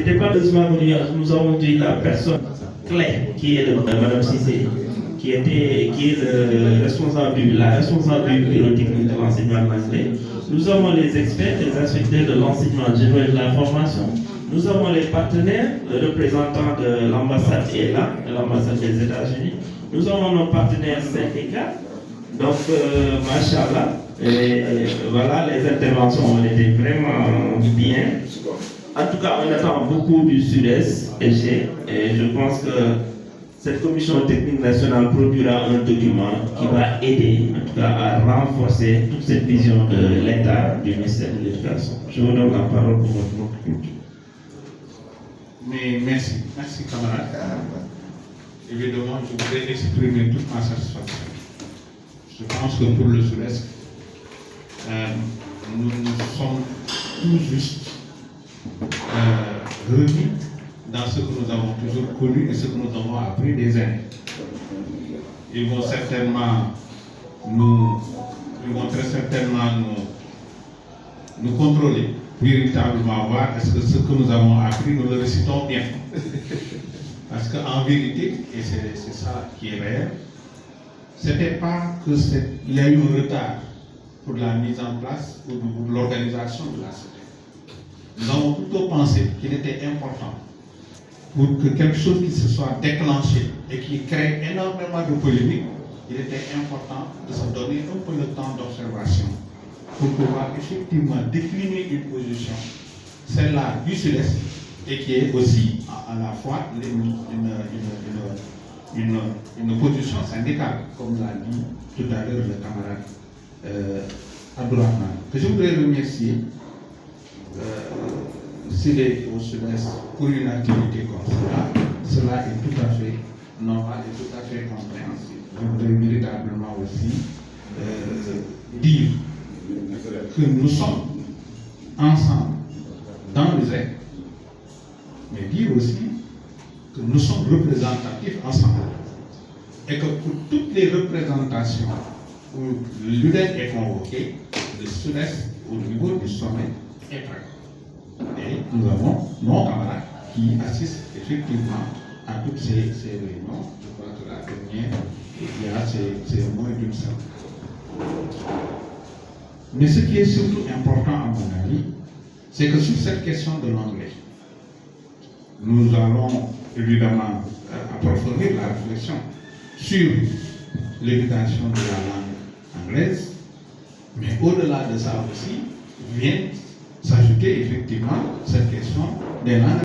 n'était pas besoin de nous avons dit la personne clé qui est Madame Cissé, qui est la responsable du bureau technique de l'enseignement anglais. Nous avons les experts, les inspecteurs de l'enseignement général et de la formation. Nous avons les partenaires, le représentant de l'ambassade est là, de l'ambassade des États-Unis. Nous avons nos partenaires syndicats. Donc, machallah, voilà, les interventions ont été vraiment bien. En tout cas, on attend beaucoup du Sud-Est et je pense que cette commission technique nationale produira un document qui va aider, en tout cas, à renforcer toute cette vision de l'État, du ministère de l'Éducation. Je vous donne la parole pour votre culture. Mais merci camarade. Évidemment, je voudrais exprimer toute ma satisfaction. Je pense que pour le Sud-Est, nous sommes tout juste remis dans ce que nous avons toujours connu et ce que nous avons appris des années. Ils vont très certainement nous contrôler, véritablement voir est-ce que ce que nous avons appris, nous le récitons bien. Parce qu'en vérité, et c'est ça qui est réel, c'était pas que il y a eu un retard pour la mise en place ou pour l'organisation de la société. Nous avons plutôt pensé qu'il était important pour que quelque chose qui se soit déclenché et qui crée énormément de polémiques, il était important de se donner un peu le temps d'observation pour pouvoir effectivement décliner une position, celle-là du Sud-Est, et qui est aussi à la fois une position syndicale, comme l'a dit tout à l'heure le camarade Abdourahmane, que je voudrais remercier s'il est au Sud-Est pour une activité comme cela est tout à fait normal et tout à fait compréhensible. Je voudrais véritablement aussi dire que nous sommes ensemble dans le Z, mais dire aussi que nous sommes représentatifs ensemble et que pour toutes les représentations où l'UDEN est convoqué, le Sud-Est au niveau du sommet est prêt. Et nous avons nos camarades qui assistent effectivement à toutes ces réunions. Je crois que la dernière, c'est moins d'une semaine. Mais ce qui est surtout important à mon avis, c'est que sur cette question de l'anglais, nous allons évidemment approfondir la réflexion sur l'éducation de la langue anglaise, mais au-delà de ça aussi, vient s'ajouter effectivement cette question des langues